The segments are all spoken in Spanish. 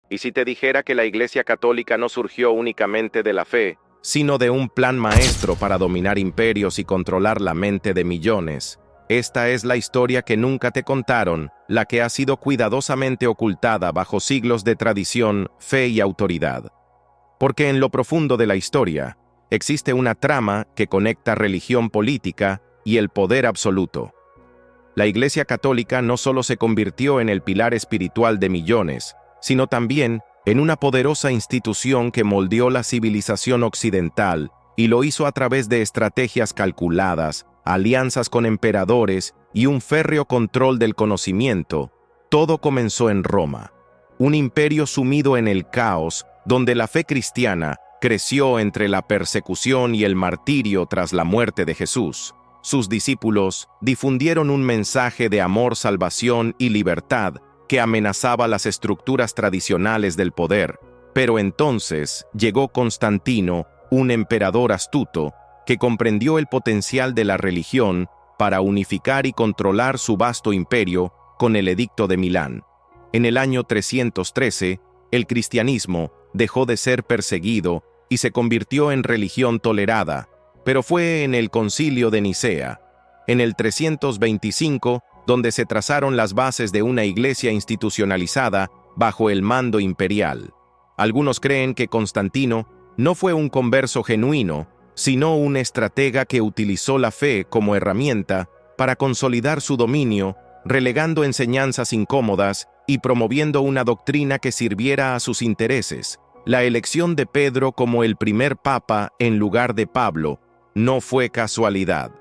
Y si te dijera que la Iglesia Católica no surgió únicamente de la fe, sino de un plan maestro para dominar imperios y controlar la mente de millones, esta es la historia que nunca te contaron, la que ha sido cuidadosamente ocultada bajo siglos de tradición, fe y autoridad. Porque en lo profundo de la historia, existe una trama que conecta religión política y el poder absoluto. La Iglesia Católica no solo se convirtió en el pilar espiritual de millones, sino también en una poderosa institución que moldeó la civilización occidental y lo hizo a través de estrategias calculadas, alianzas con emperadores y un férreo control del conocimiento. Todo comenzó en Roma, un imperio sumido en el caos, donde la fe cristiana creció entre la persecución y el martirio tras la muerte de Jesús. Sus discípulos difundieron un mensaje de amor, salvación y libertad que amenazaba las estructuras tradicionales del poder. Pero entonces llegó Constantino, un emperador astuto, que comprendió el potencial de la religión para unificar y controlar su vasto imperio con el Edicto de Milán. En el año 313, el cristianismo dejó de ser perseguido y se convirtió en religión tolerada, pero fue en el Concilio de Nicea, en el 325, donde se trazaron las bases de una iglesia institucionalizada bajo el mando imperial. Algunos creen que Constantino no fue un converso genuino, sino un estratega que utilizó la fe como herramienta para consolidar su dominio, relegando enseñanzas incómodas y promoviendo una doctrina que sirviera a sus intereses. La elección de Pedro como el primer papa en lugar de Pablo no fue casualidad.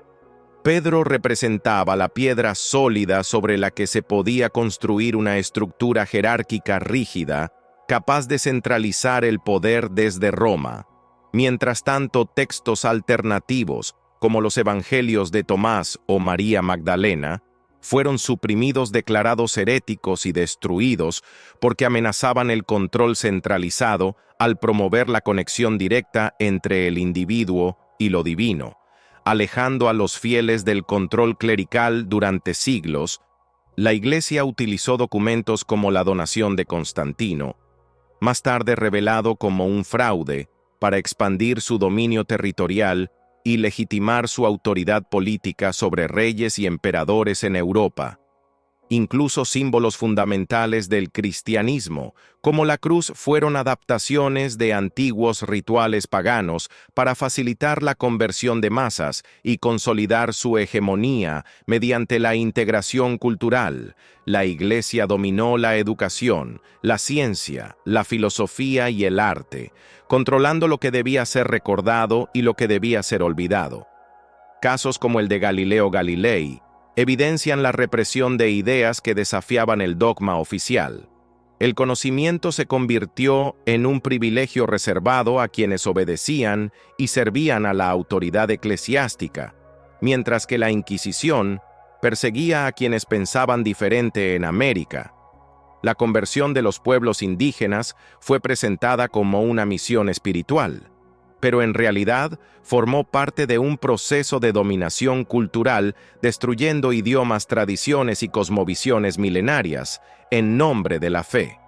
Pedro representaba la piedra sólida sobre la que se podía construir una estructura jerárquica rígida, capaz de centralizar el poder desde Roma. Mientras tanto, textos alternativos, como los Evangelios de Tomás o María Magdalena, fueron suprimidos, declarados heréticos y destruidos porque amenazaban el control centralizado al promover la conexión directa entre el individuo y lo divino. Alejando a los fieles del control clerical durante siglos, la Iglesia utilizó documentos como la donación de Constantino, más tarde revelado como un fraude, para expandir su dominio territorial y legitimar su autoridad política sobre reyes y emperadores en Europa. Incluso símbolos fundamentales del cristianismo, como la cruz, fueron adaptaciones de antiguos rituales paganos para facilitar la conversión de masas y consolidar su hegemonía mediante la integración cultural. La Iglesia dominó la educación, la ciencia, la filosofía y el arte, controlando lo que debía ser recordado y lo que debía ser olvidado. Casos como el de Galileo Galilei evidencian la represión de ideas que desafiaban el dogma oficial. El conocimiento se convirtió en un privilegio reservado a quienes obedecían y servían a la autoridad eclesiástica, mientras que la Inquisición perseguía a quienes pensaban diferente en América. La conversión de los pueblos indígenas fue presentada como una misión espiritual, pero en realidad formó parte de un proceso de dominación cultural, destruyendo idiomas, tradiciones y cosmovisiones milenarias en nombre de la fe.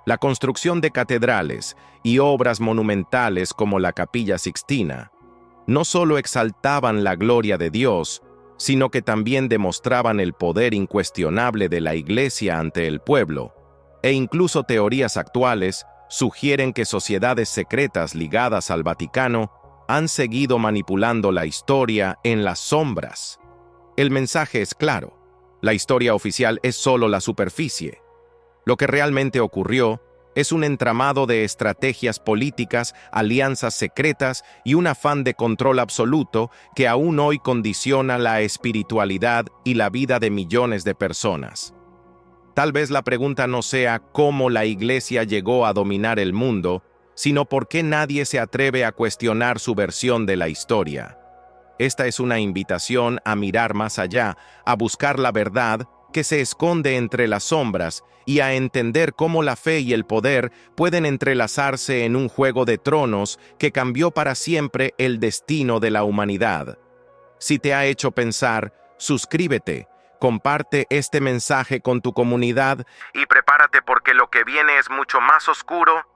La construcción de catedrales y obras monumentales como la Capilla Sixtina no solo exaltaban la gloria de Dios, sino que también demostraban el poder incuestionable de la Iglesia ante el pueblo, e incluso teorías actuales sugieren que sociedades secretas ligadas al Vaticano han seguido manipulando la historia en las sombras. El mensaje es claro: la historia oficial es solo la superficie. Lo que realmente ocurrió es un entramado de estrategias políticas, alianzas secretas y un afán de control absoluto que aún hoy condiciona la espiritualidad y la vida de millones de personas. Tal vez la pregunta no sea cómo la Iglesia llegó a dominar el mundo, sino por qué nadie se atreve a cuestionar su versión de la historia. Esta es una invitación a mirar más allá, a buscar la verdad que se esconde entre las sombras y a entender cómo la fe y el poder pueden entrelazarse en un juego de tronos que cambió para siempre el destino de la humanidad. Si te ha hecho pensar, suscríbete, Comparte este mensaje con tu comunidad y prepárate porque lo que viene es mucho más oscuro